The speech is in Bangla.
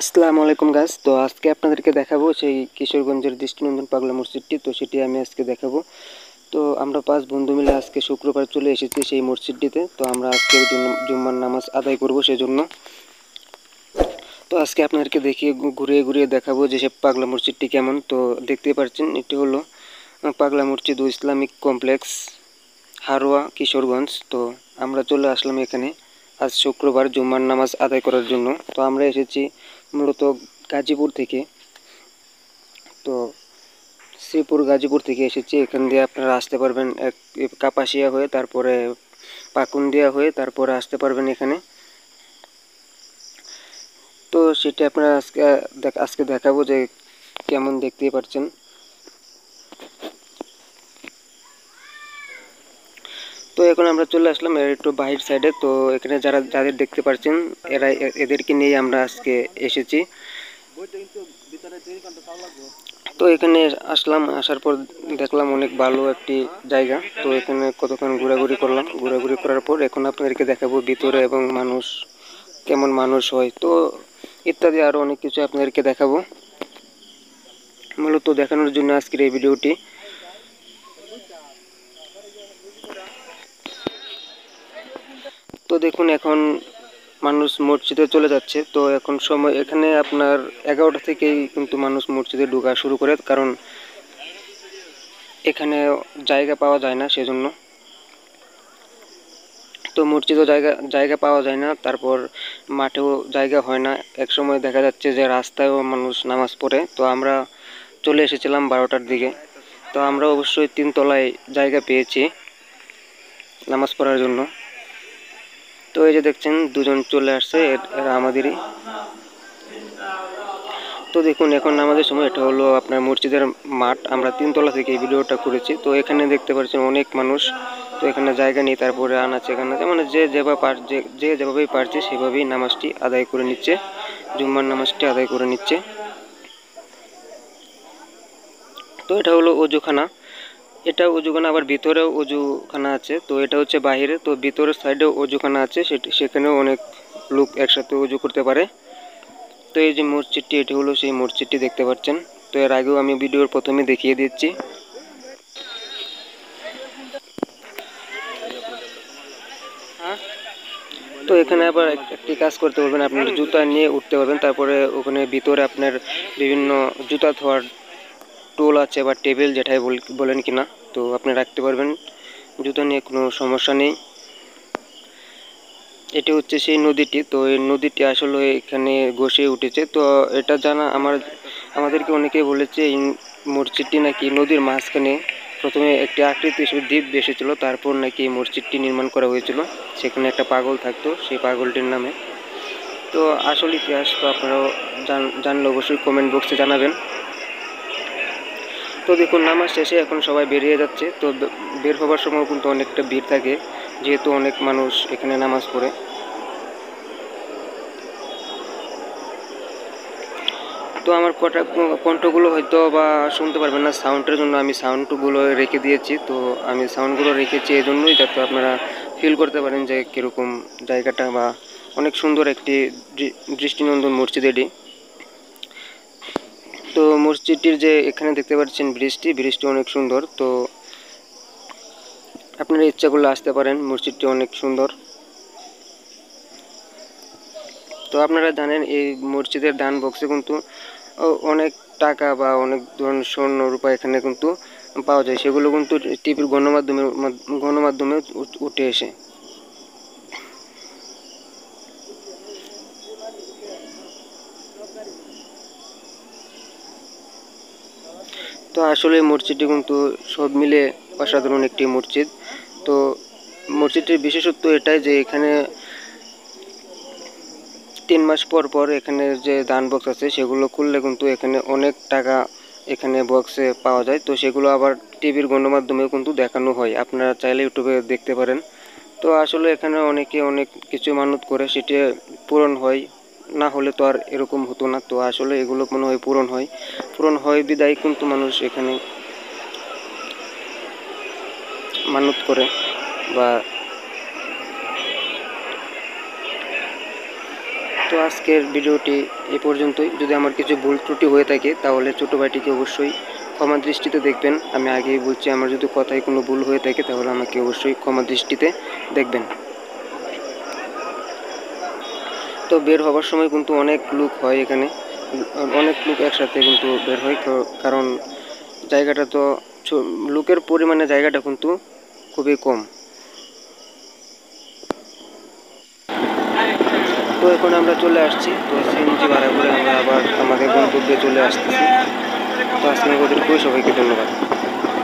আসসালামু আলাইকুম গাইস। তো আজকে আপনাদেরকে দেখাবো সেই কিশোরগঞ্জের দৃষ্টিনন্দন পাগলা মসজিদটি। তো সেটি আমি আজকে দেখাবো। তো আমরা 5 বন্ধু মিলে আজকে শুক্রবার চলে এসেছি সেই মসজিদটিতে। তো আমরা আজকে জুম্মার নামাজ আদায় করব সেজন্য। তো আজকে আপনাদেরকে দেখিয়ে ঘুরিয়ে ঘুরিয়ে দেখাবো যে সে পাগলা মসজিদটি কেমন। তো দেখতেই পাচ্ছেন এটি হলো পাগলা মসজিদ ও ইসলামিক কমপ্লেক্স, হারোয়া, কিশোরগঞ্জ। তো আমরা চলে আসলাম এখানে আজ শুক্রবার জুম্মার নামাজ আদায় করার জন্য। তো আমরা এসেছি মূলত গাজীপুর থেকে। তো শ্রীপুর গাজীপুর থেকে এসেছি। এখান দিয়ে আপনারা আসতে পারবেন কাপাসিয়া হয়ে, তারপরে পাকুন্দিয়া হয়ে তারপরে আসতে পারবেন এখানে। তো সেটা আপনারা আজকে দেখাবো যে কেমন, দেখতেই পাচ্ছেন। তো এখন আমরা চলে আসলাম এর একটু বাহির সাইডে। তো এখানে যাদের দেখতে পাচ্ছেন এদেরকে নিয়ে আমরা আজকে এসেছি। তো এখানে আসলাম, আসার পর দেখলাম অনেক ভালো একটি জায়গা। তো এখানে কতক্ষণ ঘোরাঘুরি করলাম, ঘোরাঘুরি করার পর এখন আপনাদেরকে দেখাবো ভিতরে এবং মানুষ কেমন মানুষ হয়, তো ইত্যাদি আরও অনেক কিছু আপনাদেরকে দেখাবো। মূলত দেখানোর জন্য আজকের এই ভিডিওটি। তো দেখুন এখন মানুষ মসজিদে চলে যাচ্ছে। তো এখন সময় এখানে আপনার 11টা থেকেই কিন্তু মানুষ মসজিদে ঢোকা শুরু করে, কারণ এখানে জায়গা পাওয়া যায় না সেজন্য। তো মসজিদও জায়গা পাওয়া যায় না, তারপর মাঠেও জায়গা হয় না। এক সময় দেখা যাচ্ছে যে রাস্তায়ও মানুষ নামাজ পড়ে। তো আমরা চলে এসেছিলাম 12টার দিকে। তো আমরা অবশ্যই 3 তলায় জায়গা পেয়েছি নামাজ পড়ার জন্য। তো এই যে দেখছেন দুজন চলে আসছে, এরা আমাদেরই। তো দেখুন এখন আমাদের সময়, এটা হলো আপনার মসজিদের মাঠ। আমরা 3 তলা থেকে এই ভিডিওটা করেছি। তো এখানে দেখতে পাচ্ছেন অনেক মানুষ। তো এখানে জায়গা নেই, তারপরে আনাচে কানাচে মানে যে যেভাবেই পারছে সেভাবেই নামাজটি আদায় করে নিচ্ছে, জুম্মার নামাজটি আদায় করে নিচ্ছে। তো এটা হলো অজুখানা। এটা অজুখানা, আবার ভিতরেও অজুখানা আছে। তো এটা হচ্ছে বাহিরে, তো ভিতরের সাইডেও অজুখানা আছে, সেখানেও অনেক লোক একসাথে অজু করতে পারে। তো এই যে মসজিদটি, এটি হলো সেই মসজিদটি দেখতে পাচ্ছেন। তো এর আগেও আমি ভিডিওর প্রথমে দেখিয়ে দিচ্ছি। তো এখানে আবার একটি কাজ করতে পারবেন, আপনার জুতা নিয়ে উঠতে পারবেন। তারপরে ওখানে ভিতরে আপনার বিভিন্ন জুতা ধোয়ার টুল আছে বা টেবিল, যেটাই বলেন কিনা, তো আপনি রাখতে পারবেন। জুতা নিয়ে কোনো সমস্যা নেই। এটি হচ্ছে সেই নদীটি। তো এই নদীটি আসলে এখানে গসে উঠেছে। তো এটা জানা আমাদেরকে অনেকেই বলেছে এই মসজিদটি নাকি নদীর মাঝখানে প্রথমে একটি আকৃতি দ্বীপ এসেছিল, তারপর নাকি এই মসজিদটি নির্মাণ করা হয়েছিল। সেখানে একটা পাগল থাকতো, সেই পাগলটির নামে। তো আসল ইতিহাস তো আপনারাও জানলে অবশ্যই কমেন্ট বক্সে জানাবেন। তো দেখুন নামাজ শেষে এখন সবাই বেরিয়ে যাচ্ছে। তো বের হবার সময় কিন্তু অনেকটা ভিড় থাকে, যেহেতু অনেক মানুষ এখানে নামাজ পড়ে। তো আমার কণ্ঠগুলো হয়তো বা শুনতে পারবেন না, সাউন্ডের জন্য আমি সাউন্ডগুলো রেখে দিয়েছি। তো আমি সাউন্ডগুলো রেখেছি এই জন্যই, যাতে আপনারা ফিল করতে পারেন যে কীরকম জায়গাটা, বা অনেক সুন্দর একটি দৃষ্টিনন্দন মসজিদ এটি। তো মসজিদটির যে এখানে দেখতে পাচ্ছেন ব্রিজটি অনেক সুন্দর। তো আপনারা ইচ্ছা করলে আসতে পারেন, মসজিদটি অনেক সুন্দর। তো আপনারা জানেন এই মসজিদের দান বক্সে কিন্তু অনেক টাকা বা অনেক ধরনের স্বর্ণ রূপা এখানে কিন্তু পাওয়া যায়। সেগুলো কিন্তু টিভির গণমাধ্যমে উঠে এসে। তো আসলে মসজিদটি কিন্তু সব মিলে অসাধারণ একটি মসজিদ। তো মসজিদটির বিশেষত্ব এটাই যে এখানে 3 মাস পর পর এখানে যে দান বক্স আছে সেগুলো খুললে কিন্তু এখানে অনেক টাকা এখানে বক্সে পাওয়া যায়। তো সেগুলো আবার টিভির গণমাধ্যমেও কিন্তু দেখানো হয়, আপনারা চাইলে ইউটিউবে দেখতে পারেন। তো আসলে এখানে অনেকে অনেক কিছু মানত করে, সেটি পূরণ হয়। না হলে তো আর এরকম হতো না। তো আসলে এগুলো মনে হয় পূরণ হয় বিদায় কিন্তু মানুষ এখানে মানত করে। বা তো তো আজকের ভিডিওটি এ পর্যন্তই। যদি আমার কিছু ভুল ত্রুটি হয়ে থাকে তাহলে ছোটো ভাইটিকে অবশ্যই ক্ষমা দৃষ্টিতে দেখবেন। আমি আগেই বলছি, আমার যদি কথায় কোনো ভুল হয়ে থাকে তাহলে আমাকে অবশ্যই ক্ষমা দৃষ্টিতে দেখবেন। তো বের হবার সময় কিন্তু অনেক লোক হয়, এখানে অনেক লোক একসাথে কিন্তু বের হয়, কারণ জায়গাটা তো লোকের পরিমাণে জায়গাটা কিন্তু খুবই কম। তো এখন আমরা চলে আসছি, তো সিএনজি ভাড়া করে আমরা আবার আমাদের গন্তব্যে চলে আসতেছি। তো আজকের ভিডিওটি সবাইকে ধন্যবাদ।